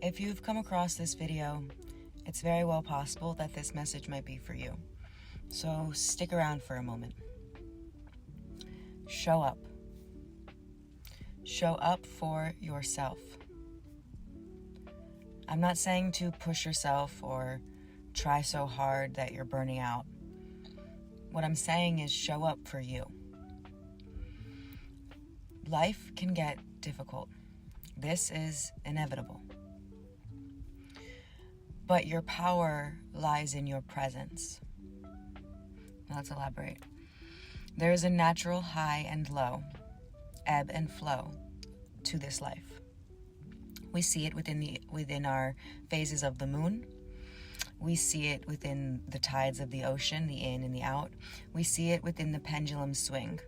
If you've come across this video, it's very well possible that this message might be for you. So stick around for a moment. Show up. Show up for yourself. I'm not saying to push yourself or try so hard that you're burning out. What I'm saying is show up for you. Life can get difficult. This is inevitable. But your power lies in your presence. Let's elaborate. There is a natural high and low, ebb and flow to this life. We see it within our phases of the moon. We see it within the tides of the ocean, the in and the out. We see it within the pendulum swing.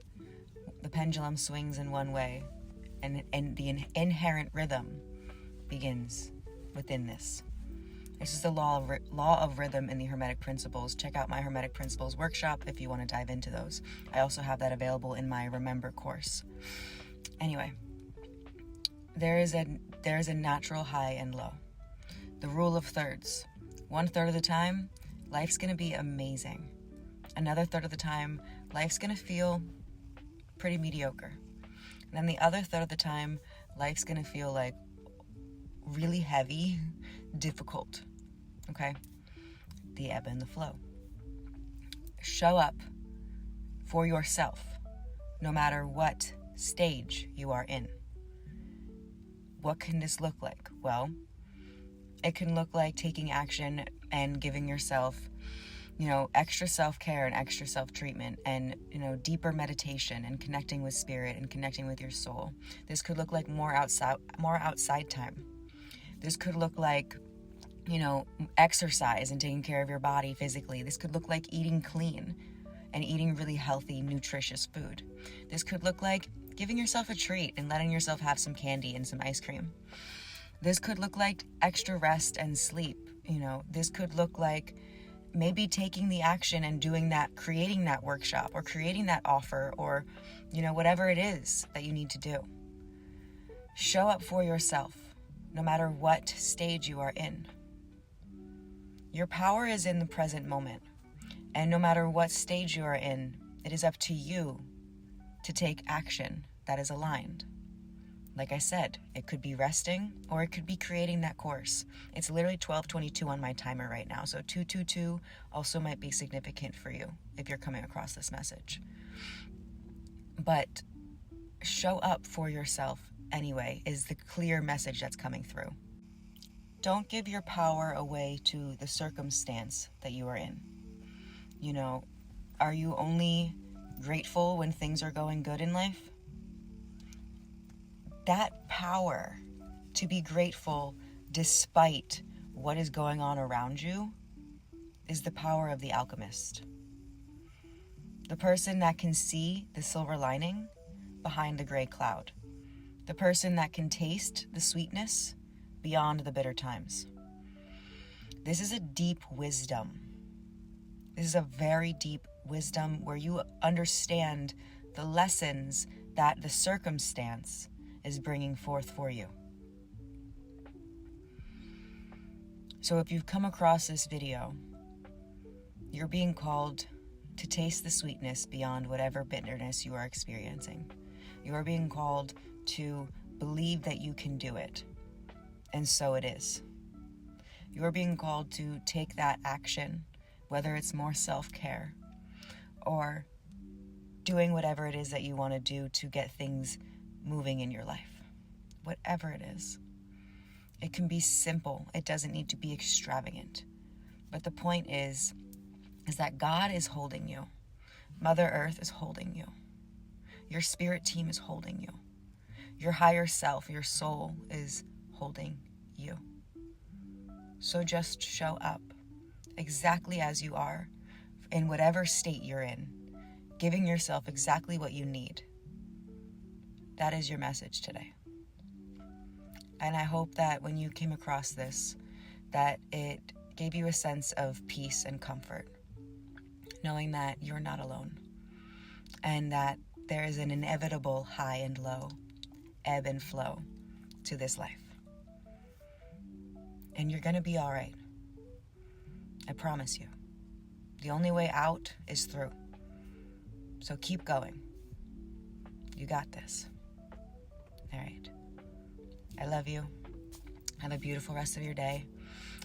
The pendulum swings in one way, and the inherent rhythm begins within this. This is the law of rhythm in the Hermetic Principles. Check out my Hermetic Principles workshop if you want to dive into those. I also have that available in my Remember course. Anyway, there is a natural high and low. The rule of thirds. 1/3 of the time, life's going to be amazing. Another third of the time, life's going to feel pretty mediocre. And then the other third of the time, life's going to feel like really heavy, difficult. Okay? The ebb and the flow. Show up for yourself, no matter what stage you are in. What can this look like? Well, it can look like taking action and giving yourself, extra self-care and extra self-treatment and, deeper meditation and connecting with spirit and connecting with your soul. This could look like more outside time. This could look like, exercise and taking care of your body physically. This could look like eating clean and eating really healthy, nutritious food. This could look like giving yourself a treat and letting yourself have some candy and some ice cream. This could look like extra rest and sleep. This could look like maybe taking the action and doing that, creating that workshop or creating that offer or, whatever it is that you need to do. Show up for yourself, no matter what stage you are in. Your power is in the present moment. And no matter what stage you are in, it is up to you to take action that is aligned. Like I said, it could be resting or it could be creating that course. It's literally 12:22 on my timer right now. So 222 also might be significant for you if you're coming across this message. But show up for yourself anyway is the clear message that's coming through. Don't give your power away to the circumstance that you are in. Are you only grateful when things are going good in life? That power to be grateful despite what is going on around you is the power of the alchemist. The person that can see the silver lining behind the gray cloud. The person that can taste the sweetness beyond the bitter times. This is a deep wisdom. This is a very deep wisdom where you understand the lessons that the circumstance is bringing forth for you. So if you've come across this video, you're being called to taste the sweetness beyond whatever bitterness you are experiencing. You are being called to believe that you can do it. And so it is. You are being called to take that action, whether it's more self-care or doing whatever it is that you want to do to get things moving in your life. Whatever it is. It can be simple. It doesn't need to be extravagant. But the point is that God is holding you. Mother Earth is holding you. Your spirit team is holding you. Your higher self, your soul is holding you. So just show up exactly as you are, in whatever state you're in, giving yourself exactly what you need. That is your message today. And I hope that when you came across this, that it gave you a sense of peace and comfort, knowing that you're not alone and that there is an inevitable high and low, ebb and flow to this life. And you're going to be all right. I promise you. The only way out is through. So keep going. You got this. All right. I love you. Have a beautiful rest of your day.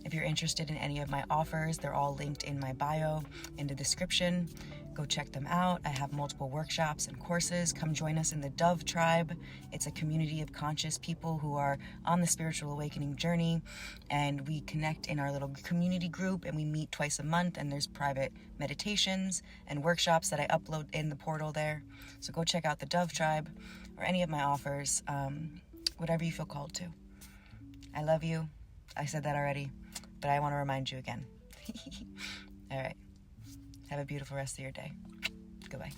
If you're interested in any of my offers, they're all linked in my bio, in the description. Go check them out. I have multiple workshops and courses. Come join us in the Dove Tribe. It's a community of conscious people who are on the spiritual awakening journey, and we connect in our little community group, and we meet twice a month, and there's private meditations and workshops that I upload in the portal there. So go check out the Dove Tribe or any of my offers, whatever you feel called to. I love you. I said that already, but I want to remind you again. All right. Have a beautiful rest of your day. Goodbye.